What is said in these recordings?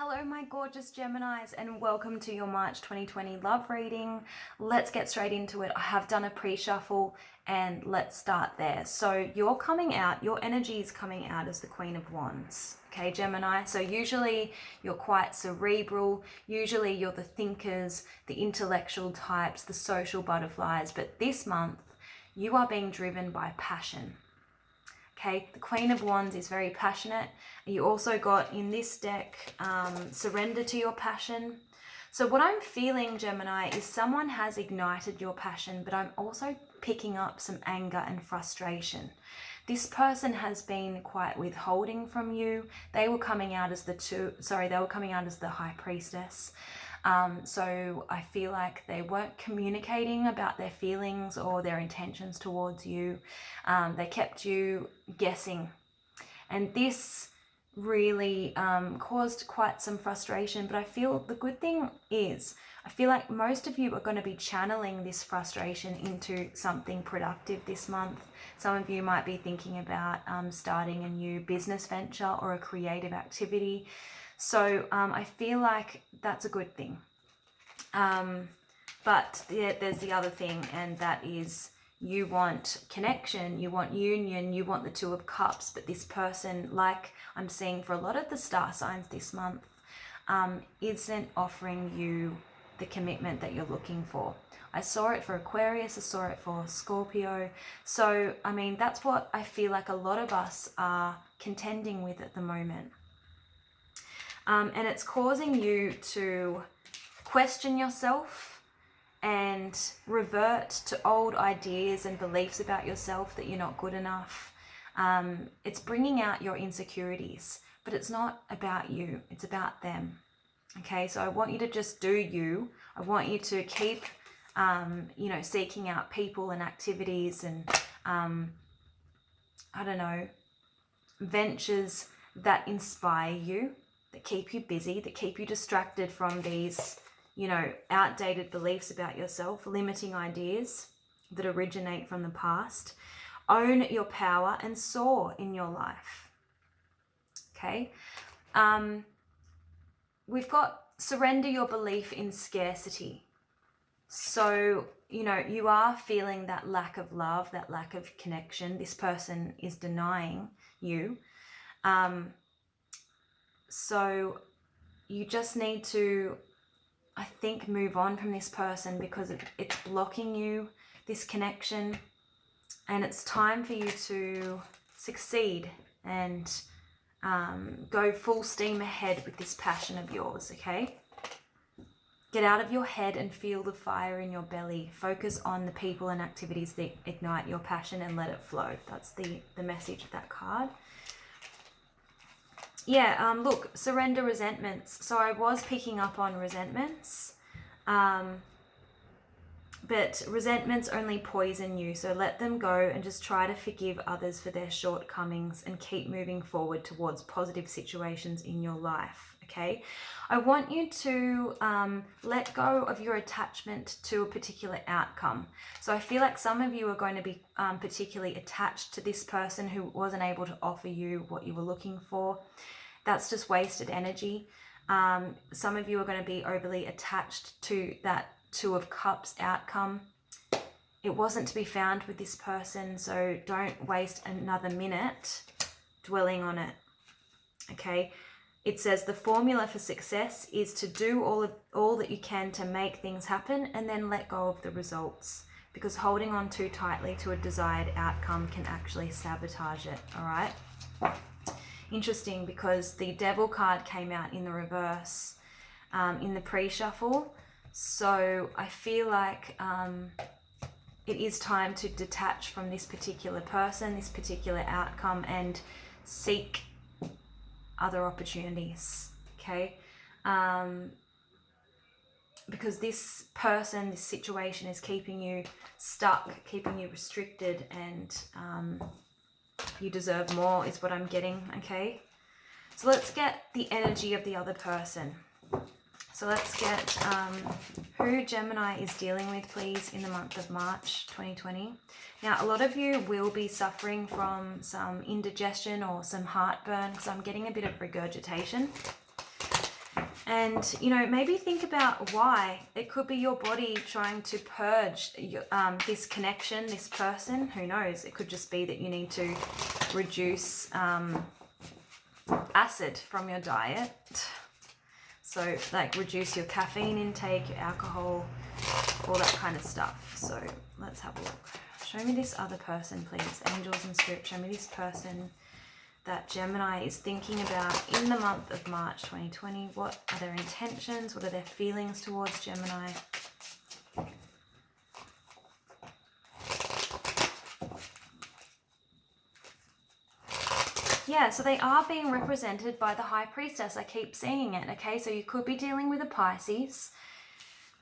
Hello, my gorgeous Geminis, and welcome to your March 2020 love reading. Let's get straight into it. I have done a pre-shuffle and let's start there. So you're coming out, your energy is coming out as the Queen of Wands. Okay, Gemini. So usually you're quite cerebral. Usually you're the thinkers, the intellectual types, the social butterflies. But this month you are being driven by passion. Okay, the Queen of Wands is very passionate. You also got in this deck, surrender to your passion. So what I'm feeling, Gemini, is someone has ignited your passion, but I'm also picking up some anger and frustration. This person has been quite withholding from you. They were coming out as the High Priestess. So I feel like they weren't communicating about their feelings or their intentions towards you. They kept you guessing. And this really caused quite some frustration. But I feel the good thing is, I feel like most of you are going to be channeling this frustration into something productive this month. Some of you might be thinking about starting a new business venture or a creative activity. So I feel like that's a good thing. But there's the other thing, and that is you want connection, you want union, you want the Two of Cups. But this person, like I'm seeing for a lot of the star signs this month, isn't offering you the commitment that you're looking for. I saw it for Aquarius, I saw it for Scorpio. So, I mean, that's what I feel like a lot of us are contending with at the moment. And it's causing you to question yourself and revert to old ideas and beliefs about yourself that you're not good enough. It's bringing out your insecurities, but it's not about you, it's about them. Okay, so I want you to just do you. I want you to keep, seeking out people and activities and, ventures that inspire you, that keep you busy, that keep you distracted from these, outdated beliefs about yourself, limiting ideas that originate from the past. Own your power and soar in your life. Okay. We've got surrender your belief in scarcity. So, you are feeling that lack of love, that lack of connection. This person is denying you. So you just need to, I think, move on from this person because it's blocking you, this connection. And it's time for you to succeed and go full steam ahead with this passion of yours, okay? Get out of your head and feel the fire in your belly. Focus on the people and activities that ignite your passion and let it flow. That's the message of that card. Yeah, look, surrender resentments. So I was picking up on resentments, but resentments only poison you. So let them go and just try to forgive others for their shortcomings and keep moving forward towards positive situations in your life, okay? I want you to let go of your attachment to a particular outcome. So I feel like some of you are going to be particularly attached to this person who wasn't able to offer you what you were looking for. That's just wasted energy. Some of you are going to be overly attached to that Two of Cups outcome. It wasn't to be found with this person, so don't waste another minute dwelling on it. Okay? It says the formula for success is to do all that you can to make things happen and then let go of the results, because holding on too tightly to a desired outcome can actually sabotage it, all right? Interesting, because the Devil card came out in the reverse in the pre-shuffle. So I feel like it is time to detach from this particular person, this particular outcome, and seek other opportunities, okay? Because this person, this situation is keeping you stuck, keeping you restricted, and you deserve more is what I'm getting, okay? So let's get the energy of the other person. So let's get who Gemini is dealing with, please, in the month of March 2020. Now, a lot of you will be suffering from some indigestion or some heartburn, because I'm getting a bit of regurgitation. And, you know, maybe think about why. It could be your body trying to purge this connection, this person. Who knows? It could just be that you need to reduce acid from your diet. So, like, reduce your caffeine intake, your alcohol, all that kind of stuff. So, let's have a look. Show me this other person, please. Angels and Spirit, show me this person that Gemini is thinking about in the month of March 2020. What are their intentions? What are their feelings towards Gemini? Yeah, so they are being represented by the High Priestess. I keep seeing it, okay? So you could be dealing with a Pisces.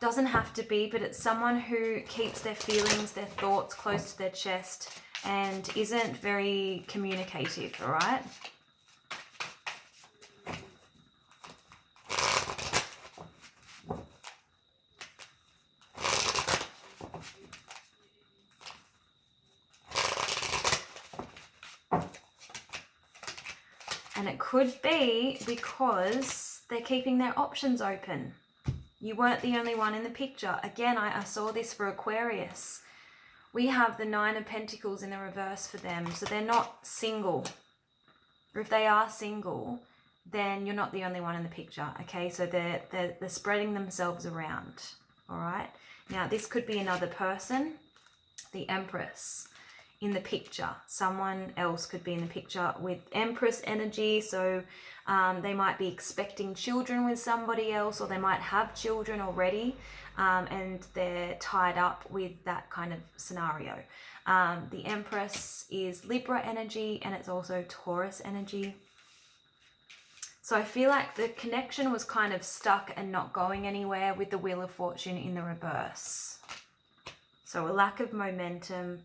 Doesn't have to be, but it's someone who keeps their feelings, their thoughts close to their chest and isn't very communicative, all right? And it could be because they're keeping their options open. You weren't the only one in the picture. Again, I saw this for Aquarius. We have the Nine of Pentacles in the reverse for them. So they're not single. Or if they are single, then you're not the only one in the picture. Okay, so they're spreading themselves around. All right. Now, this could be another person, the Empress, in the picture. Someone else could be in the picture with Empress energy. So they might be expecting children with somebody else, or they might have children already, and they're tied up with that kind of scenario. The Empress is Libra energy, and it's also Taurus energy. So I feel like the connection was kind of stuck and not going anywhere with the Wheel of Fortune in the reverse. So a lack of momentum.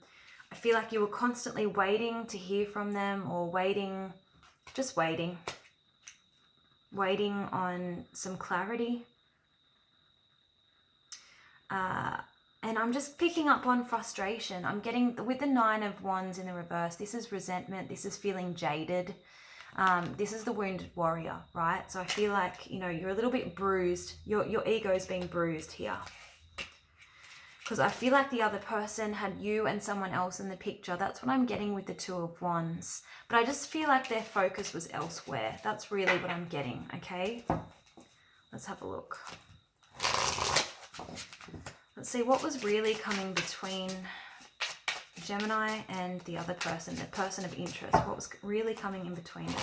I feel like you were constantly waiting to hear from them, or just waiting on some clarity. And I'm just picking up on frustration. I'm getting, with the Nine of Wands in the reverse, this is resentment, this is feeling jaded. This is the wounded warrior, right? So I feel like, you know, you're a little bit bruised. Your ego is being bruised here. Because I feel like the other person had you and someone else in the picture. That's what I'm getting with the Two of Wands. But I just feel like their focus was elsewhere. That's really what I'm getting, okay? Let's have a look. Let's see what was really coming between Gemini and the other person, the person of interest. What was really coming in between them?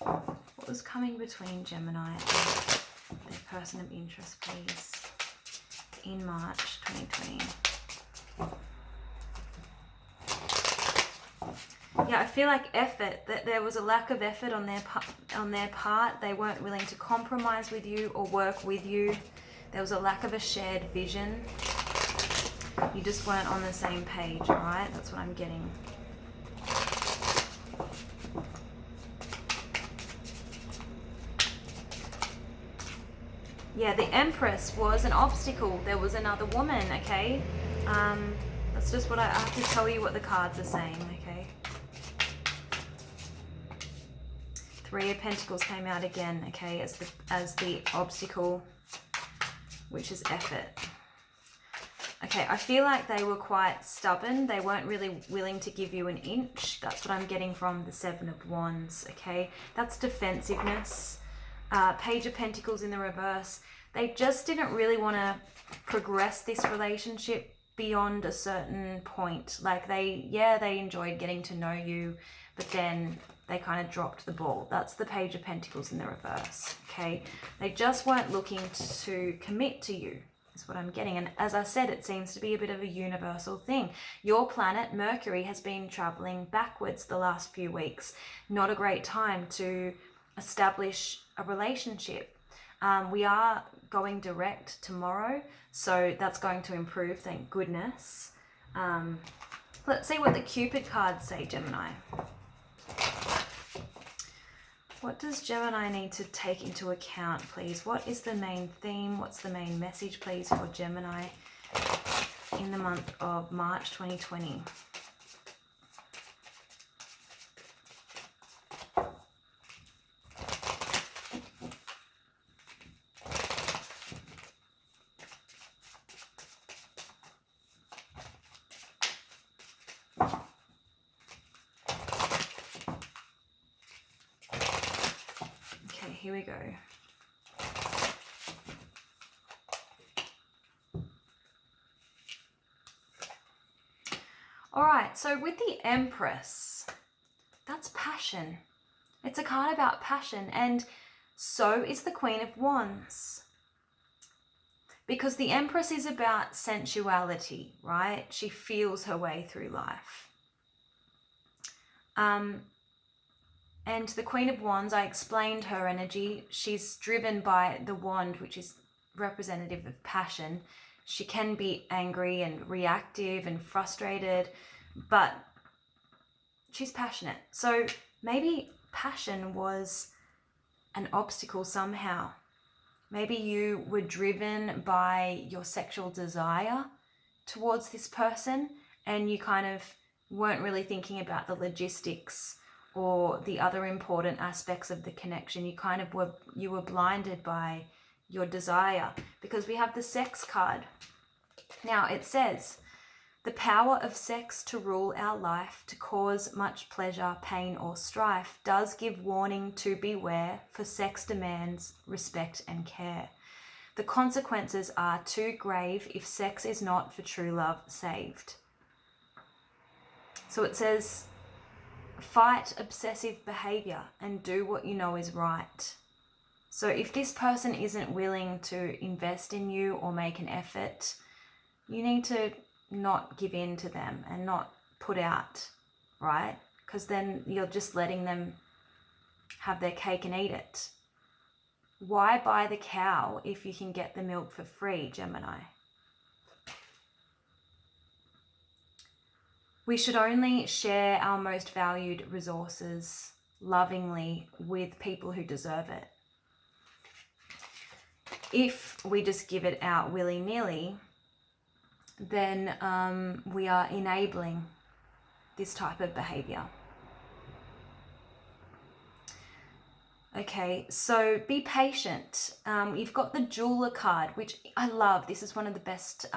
What was coming between Gemini and the person of interest, please? In March 2020. Yeah, I feel like effort, that there was a lack of effort on their part. They weren't willing to compromise with you or work with you. There was a lack of a shared vision. You just weren't on the same page, all right? That's what I'm getting. Yeah, the Empress was an obstacle. There was another woman, okay? That's just what I have to tell you what the cards are saying, okay? Three of Pentacles came out again, okay, as the obstacle, which is effort. Okay, I feel like they were quite stubborn. They weren't really willing to give you an inch. That's what I'm getting from the Seven of Wands, okay? That's defensiveness. Page of Pentacles in the reverse. They just didn't really want to progress this relationship beyond a certain point. Like they enjoyed getting to know you, but then they kind of dropped the ball. That's the Page of Pentacles in the reverse, okay? They just weren't looking to commit to you, is what I'm getting. And as I said, it seems to be a bit of a universal thing. Your planet, Mercury, has been traveling backwards the last few weeks. Not a great time to establish a relationship. We are going direct tomorrow, so that's going to improve, thank goodness. Let's see what the Cupid cards say, Gemini. What does Gemini need to take into account, please? What is the main theme? What's the main message, please, for Gemini in the month of March 2020? here we go. All right, so with the Empress, that's passion. It's a card about passion, and so is the Queen of Wands. Because the Empress is about sensuality, right? She feels her way through life. And the Queen of Wands, I explained her energy. She's driven by the wand, which is representative of passion. She can be angry and reactive and frustrated, but she's passionate. So maybe passion was an obstacle somehow. Maybe you were driven by your sexual desire towards this person, and you kind of weren't really thinking about the logistics or the other important aspects of the connection. You were blinded by your desire, because we have the Sex card. Now it says, the power of sex to rule our life, to cause much pleasure, pain, or strife, does give warning to beware, for sex demands respect and care. The consequences are too grave if sex is not for true love saved. So it says, fight obsessive behavior and do what you know is right. So if this person isn't willing to invest in you or make an effort, you need to not give in to them and not put out, right? Because then you're just letting them have their cake and eat it. Why buy the cow if you can get the milk for free, Gemini? We should only share our most valued resources lovingly with people who deserve it. If we just give it out willy-nilly, then we are enabling this type of behavior. Okay, so be patient. You've got the Jeweler card, which I love. This is one of the best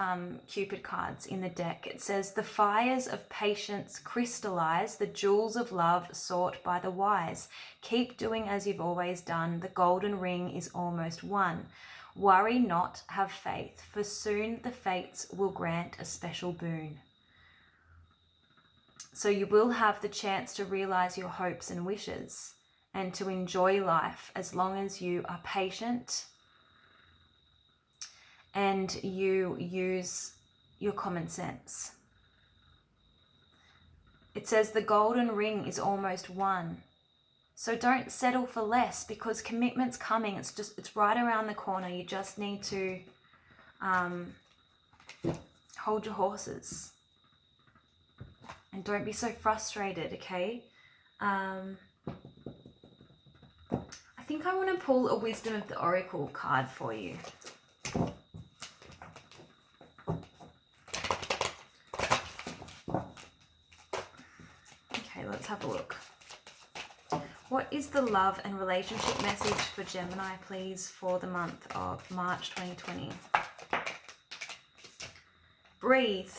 Cupid cards in the deck. It says, the fires of patience crystallize, the jewels of love sought by the wise. Keep doing as you've always done. The golden ring is almost won. Worry not, have faith, for soon the fates will grant a special boon. So you will have the chance to realize your hopes and wishes and to enjoy life as long as you are patient and you use your common sense. It says the golden ring is almost won. So don't settle for less, because commitment's coming. It's right around the corner. You just need to hold your horses. And don't be so frustrated, okay? I think I want to pull a Wisdom of the Oracle card for you. Okay, let's have a look. What is the love and relationship message for Gemini, please, for the month of March 2020? Breathe.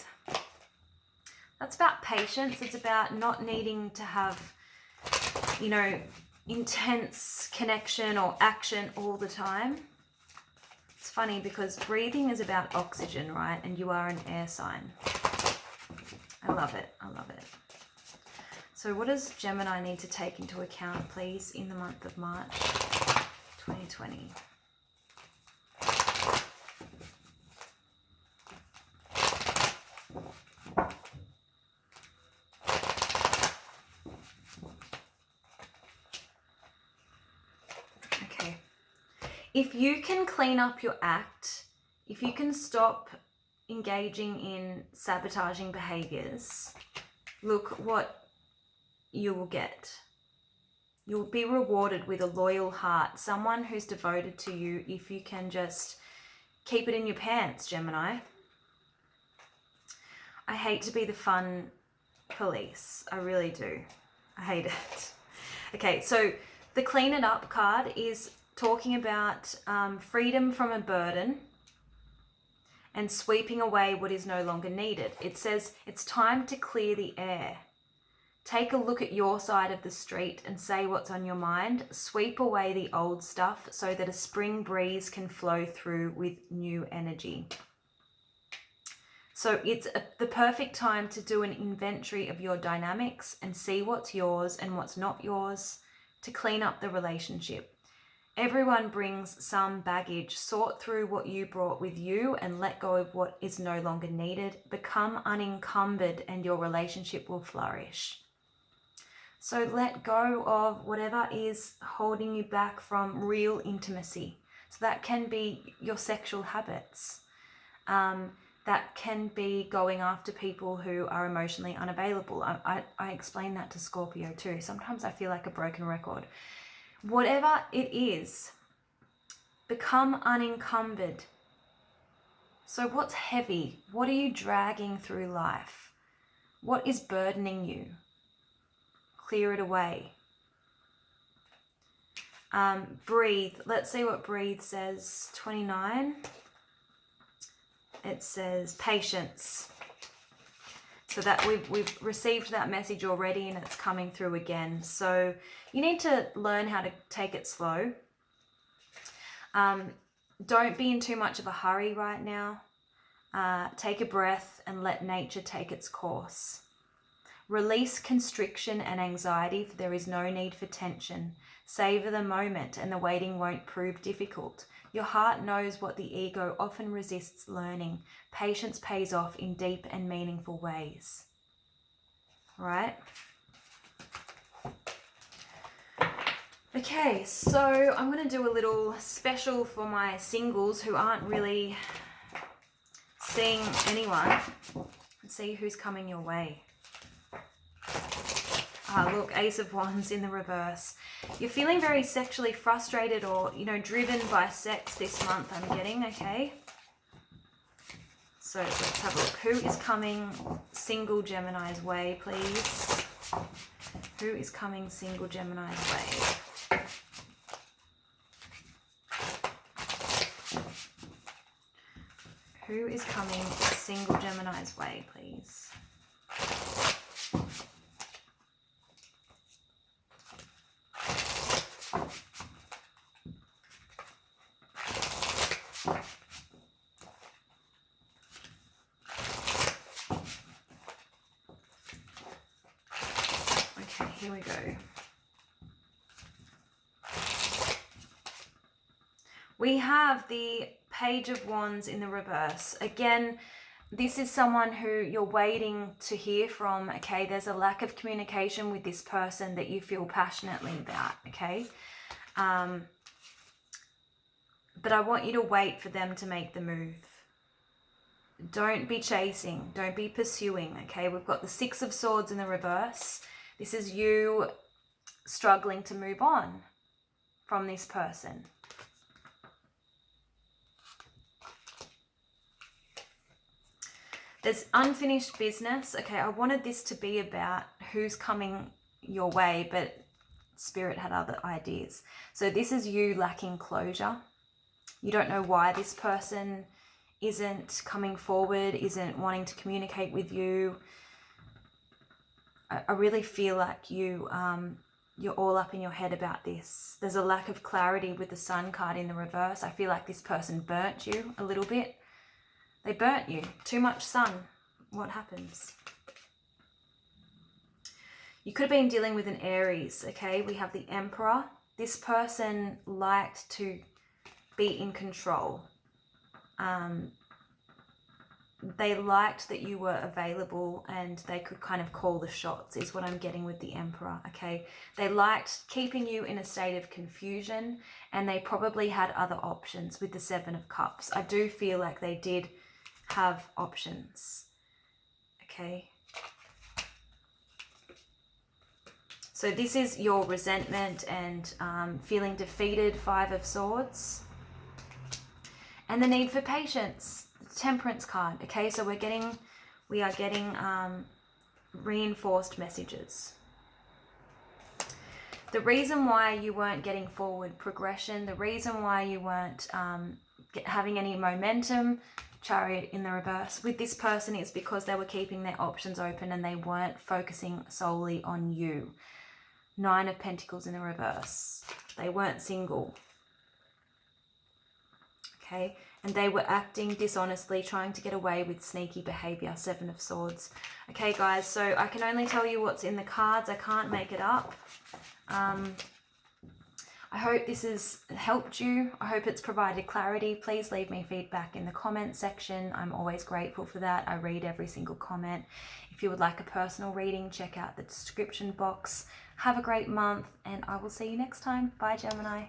That's about patience. It's about not needing to have, intense connection or action all the time. It's funny because breathing is about oxygen, right? And you are an air sign. I love it. I love it. So what does Gemini need to take into account, please, in the month of March 2020? Okay. If you can clean up your act, if you can stop engaging in sabotaging behaviors, look what you will get. You'll be rewarded with a loyal heart, someone who's devoted to you, if you can just keep it in your pants, Gemini. I hate to be the fun police. I really do. I hate it. Okay, so the Clean It Up card is talking about freedom from a burden and sweeping away what is no longer needed. It says it's time to clear the air, take a look at your side of the street and say what's on your mind. Sweep away the old stuff so that a spring breeze can flow through with new energy. So it's the perfect time to do an inventory of your dynamics and see what's yours and what's not yours, to clean up the relationship. Everyone brings some baggage. Sort through what you brought with you and let go of what is no longer needed. Become unencumbered and your relationship will flourish. So let go of whatever is holding you back from real intimacy. So that can be your sexual habits. That can be going after people who are emotionally unavailable. I explain that to Scorpio too. Sometimes I feel like a broken record. Whatever it is, become unencumbered. So what's heavy? What are you dragging through life? What is burdening you? Clear it away. Breathe. Let's see what breathe says. 29. It says patience. So that we've received that message already and it's coming through again. So you need to learn how to take it slow. Don't be in too much of a hurry right now. Take a breath and let nature take its course. Release constriction and anxiety, for there is no need for tension. Savor the moment and the waiting won't prove difficult. Your heart knows what the ego often resists learning. Patience pays off in deep and meaningful ways. Right? Okay, so I'm going to do a little special for my singles who aren't really seeing anyone. Let's see who's coming your way. Look, Ace of Wands in the reverse. You're feeling very sexually frustrated or, driven by sex this month, I'm getting, okay? So let's have a look. Who is coming single Gemini's way, please? Who is coming single Gemini's way? Who is coming single Gemini's way, please? Okay, here we go. We have the Page of Wands in the reverse. Again, this is someone who you're waiting to hear from, okay? There's a lack of communication with this person that you feel passionately about, okay? But I want you to wait for them to make the move. Don't be chasing. Don't be pursuing, okay? We've got the Six of Swords in the reverse. This is you struggling to move on from this person. There's unfinished business. Okay, I wanted this to be about who's coming your way, but Spirit had other ideas. So this is you lacking closure. You don't know why this person isn't coming forward, isn't wanting to communicate with you. I really feel like you're all up in your head about this. There's a lack of clarity with the Sun card in the reverse. I feel like this person burnt you a little bit. They burnt you. Too much sun. What happens? You could have been dealing with an Aries, okay? We have the Emperor. This person liked to be in control. They liked that you were available and they could kind of call the shots, is what I'm getting with the Emperor, okay? They liked keeping you in a state of confusion and they probably had other options with the Seven of Cups. I do feel like they did have options, okay? So this is your resentment and feeling defeated, Five of Swords. And the need for patience, Temperance card, okay? So we are getting reinforced messages. The reason why you weren't getting forward progression, the reason why you weren't having any momentum, Chariot in the reverse. With this person, it's because they were keeping their options open and they weren't focusing solely on you. 9 of Pentacles in the reverse. They weren't single. Okay, and they were acting dishonestly, trying to get away with sneaky behavior. 7 of Swords. Okay, guys, so I can only tell you what's in the cards. I can't make it up. I hope this has helped you. I hope it's provided clarity. Please leave me feedback in the comment section. I'm always grateful for that. I read every single comment. If you would like a personal reading, check out the description box. Have a great month, and I will see you next time. Bye, Gemini.